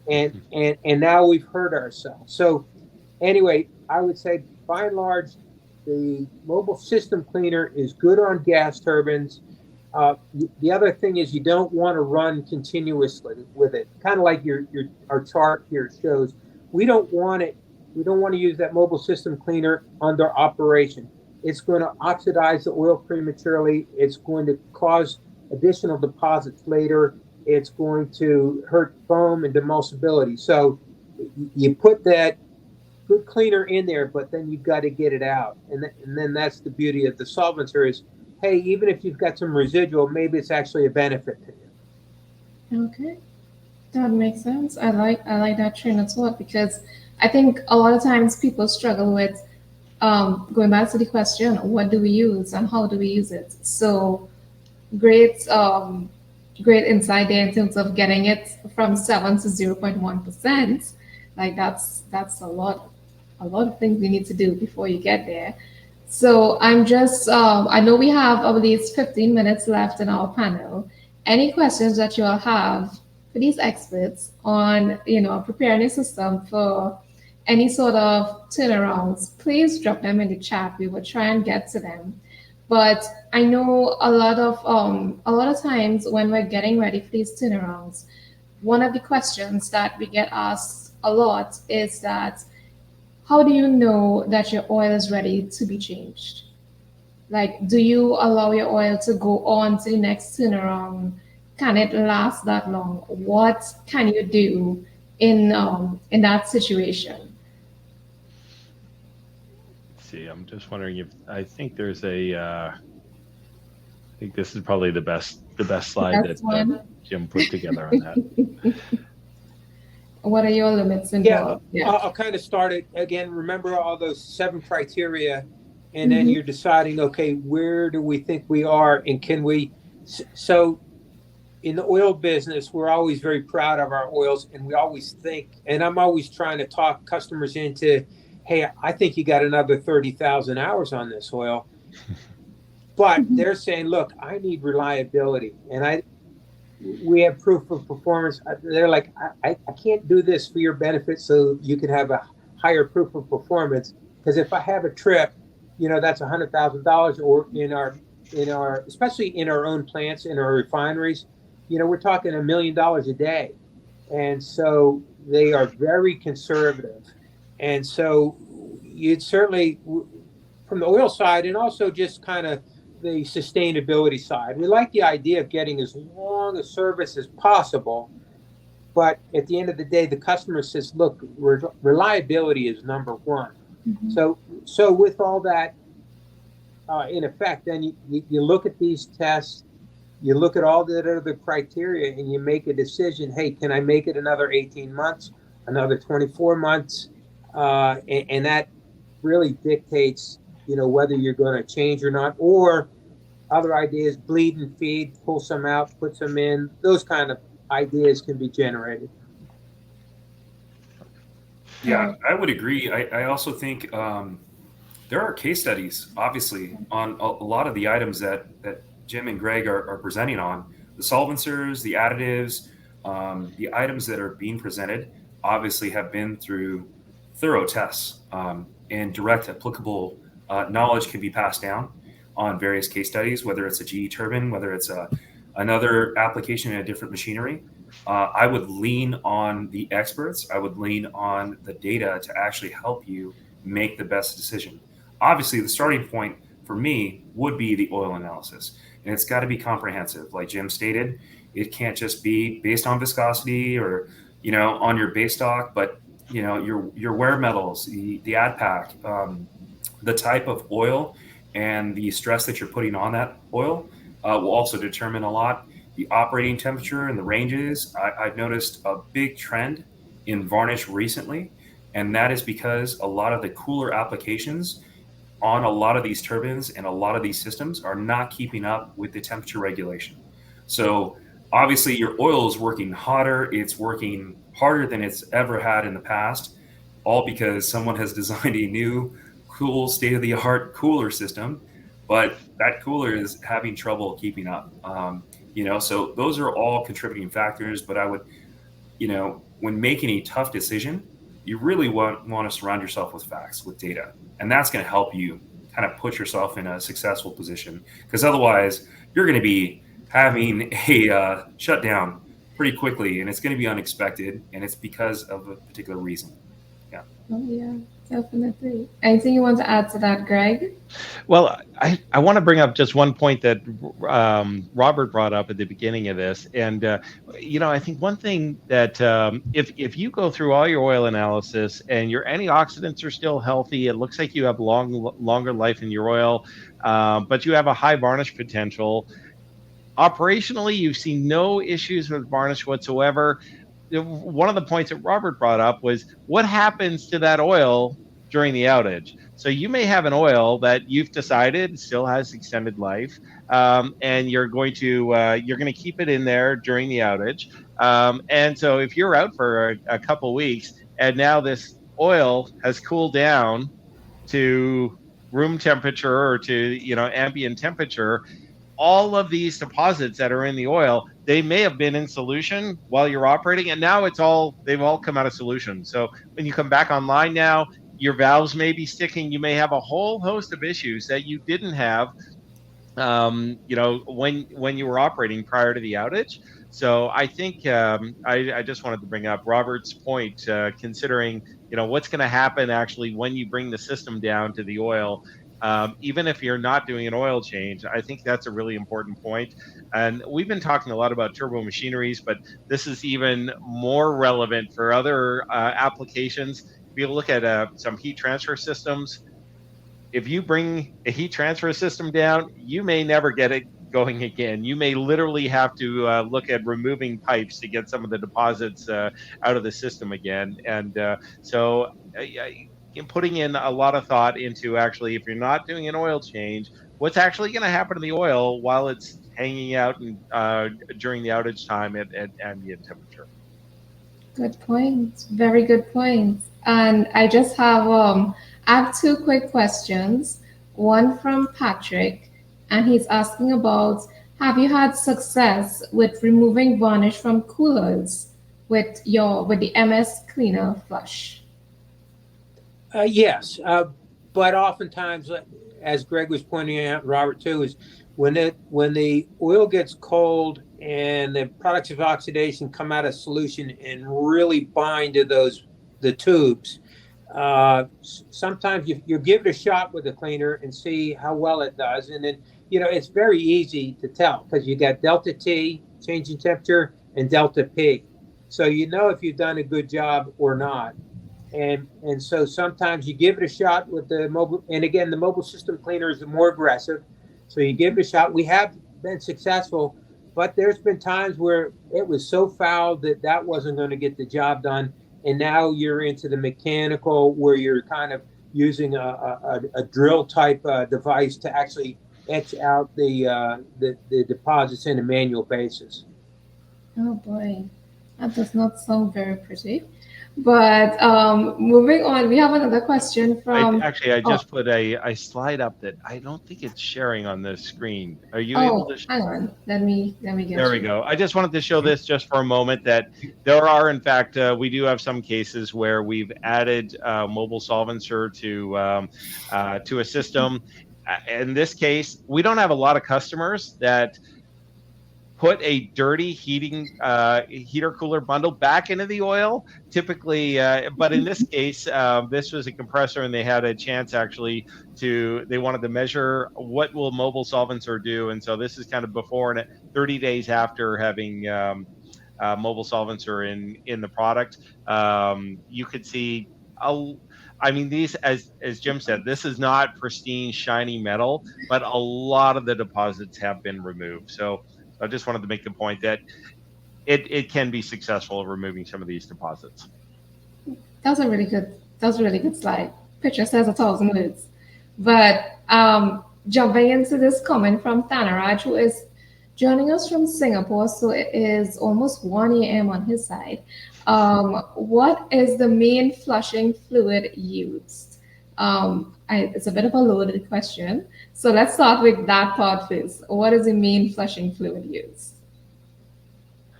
And now we've hurt ourselves. So anyway, I would say by and large, the mobile system cleaner is good on gas turbines. The other thing is you don't want to run continuously with it. Kind of like our chart here shows. We don't want to use that mobile system cleaner under operation. It's going to oxidize the oil prematurely. It's going to cause additional deposits later. It's going to hurt foam and demulsibility. So you put that good cleaner in there, but then you've got to get it out. And then that's the beauty of the solvencer is, hey, even if you've got some residual, maybe it's actually a benefit to you. Okay, that makes sense. I like that train of thought, because I think a lot of times people struggle with going back to the question, what do we use and how do we use it? So great insight there in terms of getting it from 7 to 0.1%. Like that's a lot of things you need to do before you get there. So I'm just, I know we have at least 15 minutes left in our panel. Any questions that you all have for these experts on, preparing a system for any sort of turnarounds, please drop them in the chat. We will try and get to them. But I know a lot of times when we're getting ready for these turnarounds, one of the questions that we get asked a lot is that, how do you know that your oil is ready to be changed? Like, do you allow your oil to go on to the next turnaround? Can it last that long? What can you do in that situation? See, I'm just wondering I think there's I think this is probably the best slide that Jim put together on that. What are your limits involved? Yeah, I'll kind of start it again. Remember all those 7 criteria, and then you're deciding, okay, where do we think we are, and can we? So in the oil business, we're always very proud of our oils, and we always think, and I'm always trying to talk customers into, hey, I think you got another 30,000 hours on this oil. But they're saying, look, I need reliability. And we have proof of performance. They're like, I can't do this for your benefit so you can have a higher proof of performance. Because if I have a trip, that's $100,000, or in our, especially in our own plants, in our refineries, we're talking $1 million a day. And so they are very conservative. And so you'd certainly, from the oil side and also just kind of the sustainability side, we like the idea of getting as long a service as possible. But at the end of the day, the customer says, look, reliability is number one. Mhm. So with all that in effect, then you look at these tests, you look at all the other criteria, and you make a decision. Hey, can I make it another 18 months, another 24 months? And that really dictates, whether you're going to change or not. Or other ideas, bleed and feed, pull some out, put some in. Those kind of ideas can be generated. Yeah, I would agree. I also think there are case studies, obviously, on a lot of the items that Jim and Greg are presenting on. The solvencers, the additives, the items that are being presented obviously have been through thorough tests, and direct applicable knowledge can be passed down on various case studies, whether it's a GE turbine, whether it's another application in a different machinery. I would lean on the experts. I would lean on the data to actually help you make the best decision. Obviously, the starting point for me would be the oil analysis, and it's got to be comprehensive. Like Jim stated, it can't just be based on viscosity or on your base stock, but your wear metals, the ad pack, the type of oil, and the stress that you're putting on that oil will also determine a lot. The operating temperature and the ranges. I've noticed a big trend in varnish recently, and that is because a lot of the cooler applications on a lot of these turbines and a lot of these systems are not keeping up with the temperature regulation. So obviously your oil is working hotter, it's working harder than it's ever had in the past, all because someone has designed a new cool state-of-the-art cooler system, but that cooler is having trouble keeping up. So those are all contributing factors, but I would, when making a tough decision, you really want to surround yourself with facts, with data, and that's going to help you kind of put yourself in a successful position, because otherwise you're going to be having a shutdown pretty quickly, and it's going to be unexpected, and it's because of a particular reason. Yeah. Oh, yeah, definitely. Anything you want to add to that, Greg? Well, I want to bring up just one point that Robert brought up at the beginning of this. And, I think one thing that if you go through all your oil analysis and your antioxidants are still healthy, it looks like you have longer life in your oil, but you have a high varnish potential. Operationally, you've seen no issues with varnish whatsoever. One of the points that Robert brought up was what happens to that oil during the outage. So you may have an oil that you've decided still has extended life, and you're going to keep it in there during the outage. And so if you're out for a couple weeks and now this oil has cooled down to room temperature or to ambient temperature, all of these deposits that are in the oil, they may have been in solution while you're operating, and now they've all come out of solution. So when you come back online now, your valves may be sticking. You may have a whole host of issues that you didn't have, when you were operating prior to the outage. So I think I just wanted to bring up Robert's point, considering what's going to happen actually when you bring the system down to the oil. Even if you're not doing an oil change, I think that's a really important point. And we've been talking a lot about turbo machineries, but this is even more relevant for other applications. If you look at some heat transfer systems, if you bring a heat transfer system down, you may never get it going again. You may literally have to look at removing pipes to get some of the deposits out of the system again. And so putting in a lot of thought into actually, if you're not doing an oil change, what's actually going to happen to the oil while it's hanging out during the outage time at ambient temperature. Good point. Very good point. And I just have two quick questions. One from Patrick, and he's asking about, have you had success with removing varnish from coolers with the MS Cleaner Flush? Yes, but oftentimes, as Greg was pointing out, Robert too, is when the oil gets cold and the products of oxidation come out of solution and really bind to the tubes, sometimes you give it a shot with the cleaner and see how well it does. And then, it's very easy to tell because you got delta T, changing temperature, and delta P. So if you've done a good job or not. And so sometimes you give it a shot with the mobile. And again, the mobile system cleaner is more aggressive. So you give it a shot. We have been successful, but there's been times where it was so foul that wasn't going to get the job done. And now you're into the mechanical where you're kind of using a drill type device to actually etch out the deposits in a manual basis. Oh boy, that does not sound very pretty. But moving on, we have another question from. I just put a slide up that I don't think it's sharing on the screen. Are you able to? Hang on, let me get. There we go. I just wanted to show this just for a moment that there are, in fact, we do have some cases where we've added mobile solvencer to a system. In this case, we don't have a lot of customers that put a dirty heater cooler bundle back into the oil typically, but in this case, this was a compressor and they had a chance actually they wanted to measure what will mobile solvencer do. And so this is kind of before and 30 days after having mobile solvencer in the product. You could see, these, as Jim said, this is not pristine, shiny metal, but a lot of the deposits have been removed. So I just wanted to make the point that it can be successful at removing some of these deposits. That's a really good slide. Picture says 1,000 words. But jumping into this comment from Thanaraj, who is joining us from Singapore, so it is almost 1 a.m. on his side. What is the main flushing fluid used? It's a bit of a loaded question. So let's start with that part first. What is the main flushing fluid used?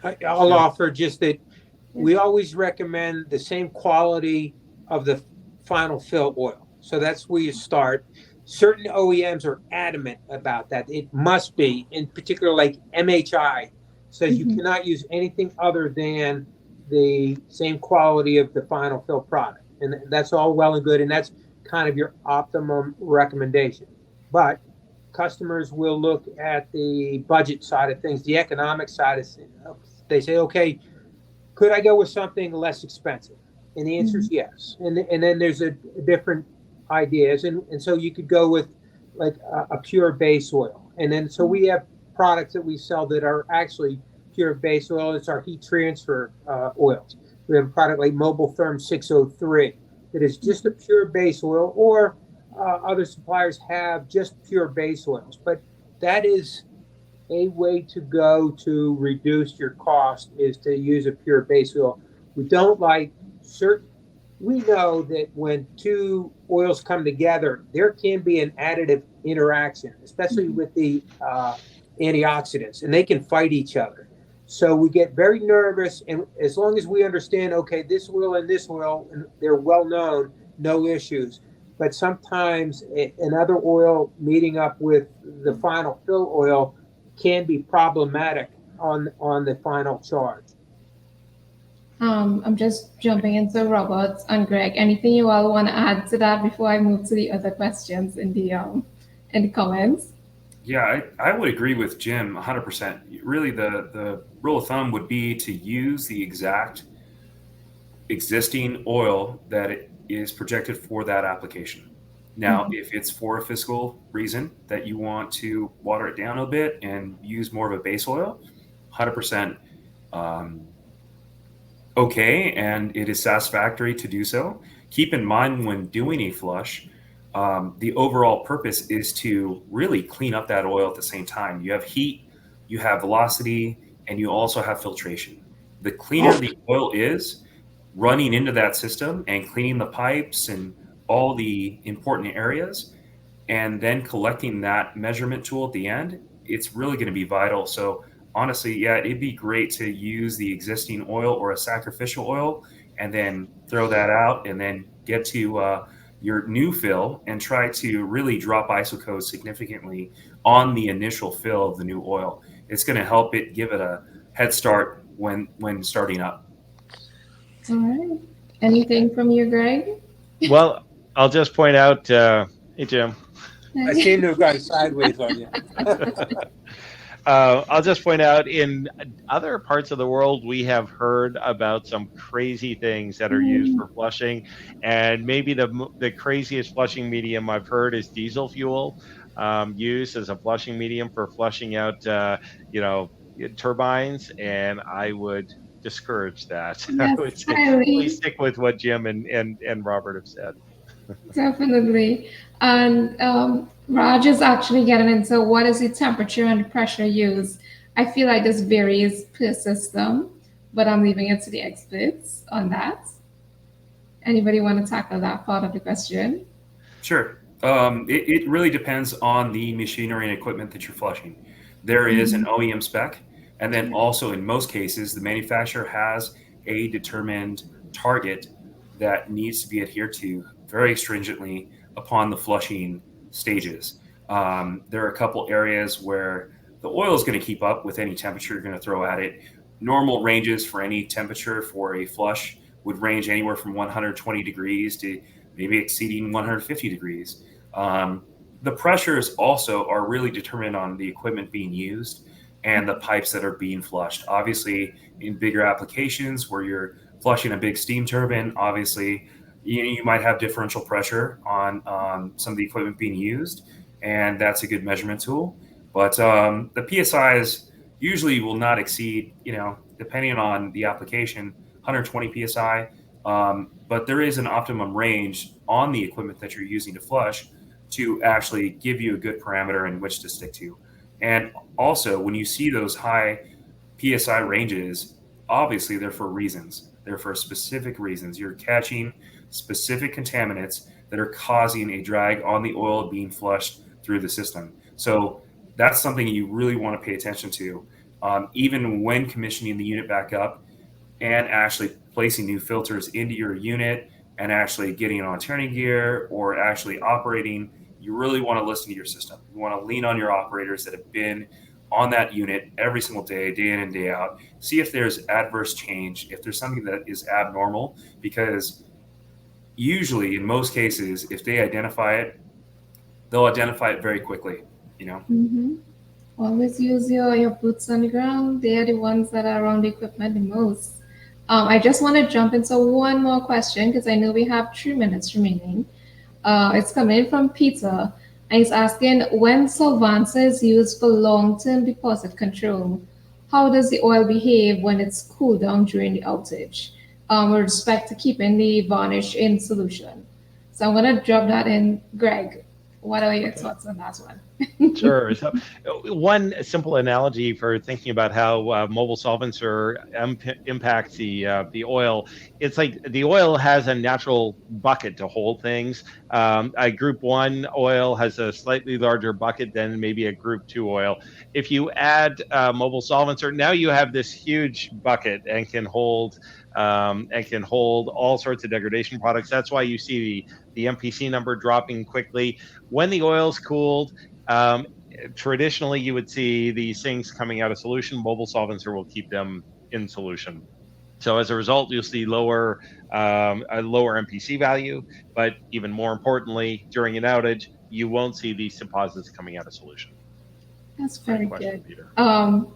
I'll offer just that we always recommend the same quality of the final fill oil. So that's where you start. Certain OEMs are adamant about that. It must be, in particular, like MHI says you cannot use anything other than the same quality of the final fill product. And that's all well and good. And that's kind of your optimum recommendation. But customers will look at the budget side of things, the economic side of things. They say, okay, could I go with something less expensive? And the answer is yes. And then there's a different ideas. And so you could go with like a pure base oil. And then so we have products that we sell that are actually pure base oil. It's our heat transfer oils. We have a product like Mobile Therm 603 that is just a pure base oil, or other suppliers have just pure base oils. But that is a way to go to reduce your cost, is to use a pure base oil. We don't like we know that when two oils come together, there can be an additive interaction, especially with the antioxidants, and they can fight each other. So we get very nervous, and as long as we understand, okay, this oil and this oil, and they're well known, no issues. But sometimes another oil meeting up with the final fill oil can be problematic on the final charge. I'm just jumping into Robert and Greg. Anything you all want to add to that before I move to the other questions in the comments? Yeah, I would agree with Jim 100%. Really, the rule of thumb would be to use the exact existing oil that is projected for that application. Now, if it's for a fiscal reason that you want to water it down a bit and use more of a base oil, 100% okay, and it is satisfactory to do so. Keep in mind when doing a flush, the overall purpose is to really clean up that oil at the same time. You have heat, you have velocity, and you also have filtration. The cleaner the oil is, running into that system and cleaning the pipes and all the important areas, and then collecting that measurement tool at the end, it's really going to be vital. So honestly, yeah, it'd be great to use the existing oil or a sacrificial oil and then throw that out and then get to your new fill and try to really drop isocode significantly on the initial fill of the new oil. It's going to help it give it a head start when starting up. All right. Anything from you, Greg? Well, I'll just point out, hey, Jim. I seem to have gone sideways on you. I'll just point out in other parts of the world, we have heard about some crazy things that are used for flushing. And maybe the craziest flushing medium I've heard is diesel fuel used as a flushing medium for flushing out, turbines. And I would discourage that. Yes, I would say, highly. please stick with what Jim and Robert have said. Definitely. And Raj is actually getting into what is the temperature and pressure used. I feel like this varies per system, but I'm leaving it to the experts on that. Anybody want to tackle that part of the question? Sure. It really depends on the machinery and equipment that you're flushing. There is an OEM spec, and then also in most cases, the manufacturer has a determined target that needs to be adhered to very stringently upon the flushing stages. There are a couple areas where the oil is going to keep up with any temperature you're going to throw at it. Normal ranges for any temperature for a flush would range anywhere from 120 degrees to maybe exceeding 150 degrees. The pressures also are really determined on the equipment being used and the pipes that are being flushed. Obviously, in bigger applications where you're flushing a big steam turbine, obviously, you might have differential pressure on some of the equipment being used, and that's a good measurement tool. But the PSIs usually will not exceed, depending on the application, 120 PSI. But there is an optimum range on the equipment that you're using to flush to actually give you a good parameter in which to stick to. And also, when you see those high PSI ranges, obviously they're for reasons. They're for specific reasons. You're catching specific contaminants that are causing a drag on the oil being flushed through the system. So that's something you really want to pay attention to, even when commissioning the unit back up and actually placing new filters into your unit and actually getting on turning gear or actually operating. You really want to listen to your system. You want to lean on your operators that have been on that unit every single day, day in and day out. See if there's adverse change, if there's something that is abnormal, because usually in most cases, if they identify it, they'll identify it very quickly, Always use your boots on the ground. They are the ones that are around the equipment the most. I just want to jump into one more question because I know we have 3 minutes remaining. It's coming in from Peter, and he's asking, when solvents is used for long-term deposit control, how does the oil behave when it's cooled down during the outage with respect to keeping the varnish in solution? So I'm going to drop that in. Greg, what are your thoughts on that one? Sure. So, one simple analogy for thinking about how mobile solvents impact the oil. It's like the oil has a natural bucket to hold things. A Group 1 oil has a slightly larger bucket than maybe a Group 2 oil. If you add mobile solvents, now you have this huge bucket and can hold all sorts of degradation products. That's why you see the MPC number dropping quickly when the oil's cooled. Traditionally, you would see these things coming out of solution. Mobile solvents will keep them in solution. So as a result, you'll see a lower MPC value, but even more importantly, during an outage, you won't see these deposits coming out of solution. That's very question, good. Peter.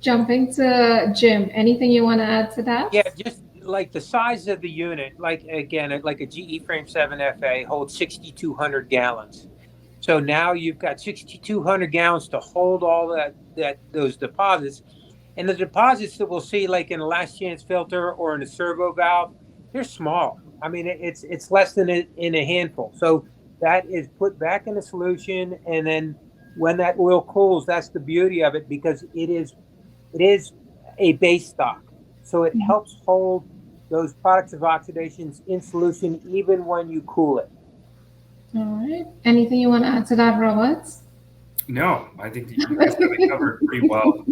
Jumping to Jim, anything you want to add to that? Yeah, just like the size of the unit, like again, like a GE Frame 7 FA holds 6,200 gallons. So now you've got 6,200 gallons to hold all those deposits. And the deposits that we'll see like in a last chance filter or in a servo valve, they're small. I mean, it's less than in a handful. So that is put back in the solution. And then when that oil cools, that's the beauty of it, because it is a base stock. So it helps hold those products of oxidations in solution even when you cool it. All right. Anything you want to add to that, Robert? No, I think you guys have it covered pretty well.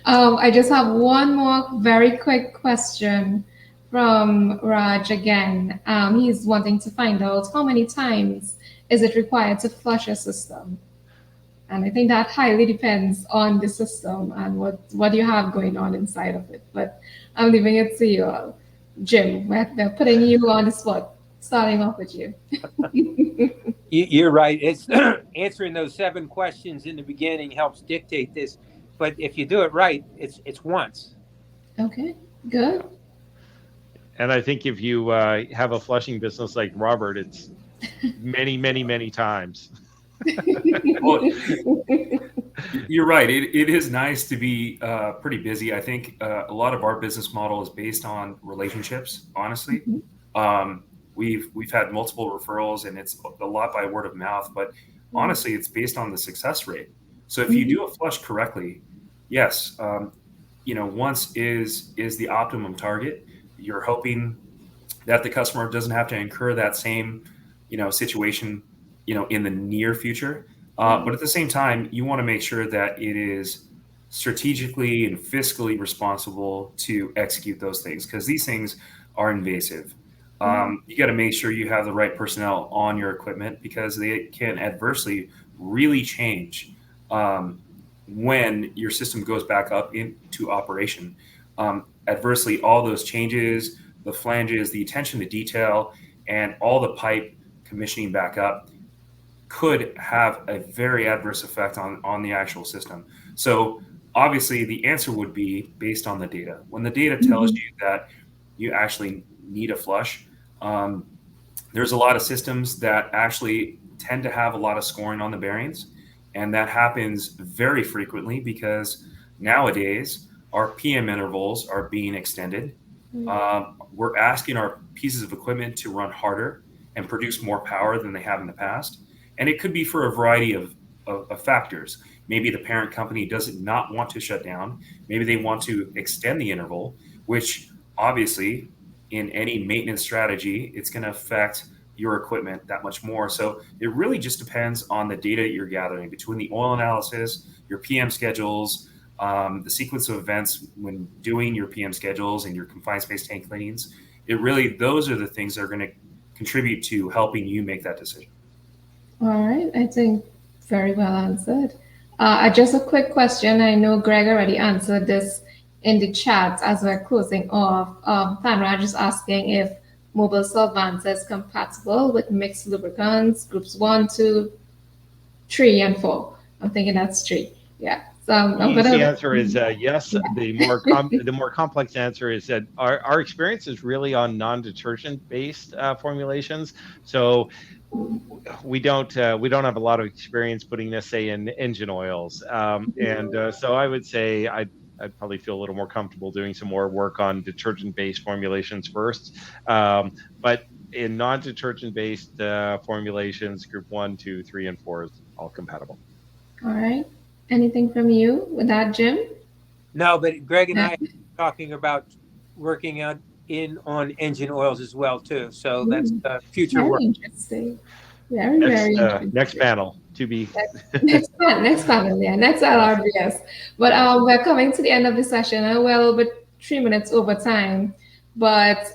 I just have one more very quick question from Raj again. He's wanting to find out how many times is it required to flush a system. And I think that highly depends on the system and what you have going on inside of it. But I'm leaving it to you all. Jim, we're putting you on the spot, starting off with you. You're right. It's answering those 7 questions in the beginning helps dictate this. But if you do it right, it's once. Okay, good. And I think if you have a flushing business like Robert, it's many, many, many times. Well, you're right. It is nice to be pretty busy. I think a lot of our business model is based on relationships. Honestly, we've had multiple referrals, and it's a lot by word of mouth. But honestly, it's based on the success rate. So if you do a flush correctly, yes, once is the optimum target. You're hoping that the customer doesn't have to incur that same, situation, in the near future. But at the same time, you want to make sure that it is strategically and fiscally responsible to execute those things, because these things are invasive. You got to make sure you have the right personnel on your equipment, because they can adversely really change when your system goes back up into operation. Adversely, all those changes, the flanges, the attention to detail, and all the pipe commissioning back up could have a very adverse effect on the actual system. So obviously the answer would be based on the data. When the data tells you that you actually need a flush, there's a lot of systems that actually tend to have a lot of scoring on the bearings. And that happens very frequently because nowadays our PM intervals are being extended. We're asking our pieces of equipment to run harder and produce more power than they have in the past. And it could be for a variety of factors. Maybe the parent company does not want to shut down. Maybe they want to extend the interval, which obviously in any maintenance strategy, it's going to affect your equipment that much more. So it really just depends on the data you're gathering between the oil analysis, your PM schedules, the sequence of events when doing your PM schedules and your confined space tank cleanings. Those are the things that are going to contribute to helping you make that decision. All right, I think very well answered. Just a quick question. I know Greg already answered this in the chat as we're closing off. Thanraj is asking if mobile solvents is compatible with mixed lubricants, groups 1, 2, 3, and 4. I'm thinking that's 3. Yeah. So the easy answer is yes. Yeah. The more complex answer is that our experience is really on non-detergent based formulations. So we don't have a lot of experience putting this, say, in engine oils, so I would say I'd probably feel a little more comfortable doing some more work on detergent-based formulations first. But in non-detergent-based formulations, group 1, 2, 3, and 4 is all compatible. All right. Anything from you with that, Jim? No, but Greg and I are talking about working on engine oils as well too. So that's future work. Interesting. Very interesting. Next panel to be. Next panel, yeah, next LRBS. But we're coming to the end of the session. We're a little bit 3 minutes over time. But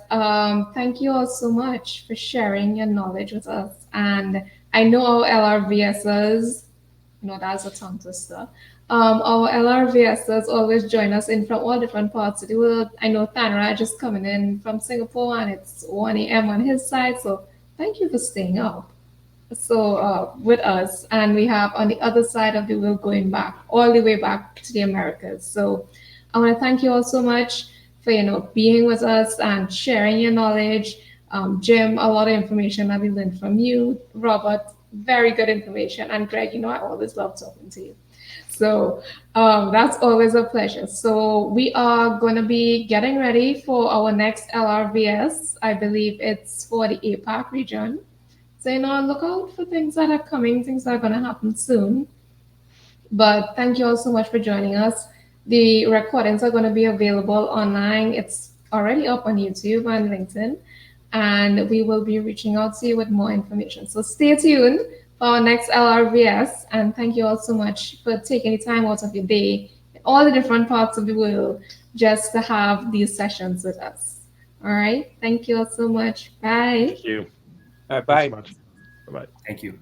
thank you all so much for sharing your knowledge with us. And I know our LRVSers, that's a tongue twister. Our LRVSers always join us in from all different parts of the world. I know Thanraj is coming in from Singapore and it's 1 a.m. on his side. So thank you for staying up. So with us, and we have on the other side of the world going back, all the way back to the Americas. So I want to thank you all so much for being with us and sharing your knowledge. Jim, a lot of information that we learned from you. Robert, very good information. And Greg, I always love talking to you. So that's always a pleasure. So we are going to be getting ready for our next LRVS. I believe it's for the APAC region. So, look out for things that are coming, things that are going to happen soon. But thank you all so much for joining us. The recordings are going to be available online. It's already up on YouTube and LinkedIn. And we will be reaching out to you with more information. So stay tuned for our next LRVS. And thank you all so much for taking the time out of your day in all the different parts of the world just to have these sessions with us. All right. Thank you all so much. Bye. Thank you. Bye. Thanks so much. Bye-bye. Thank you.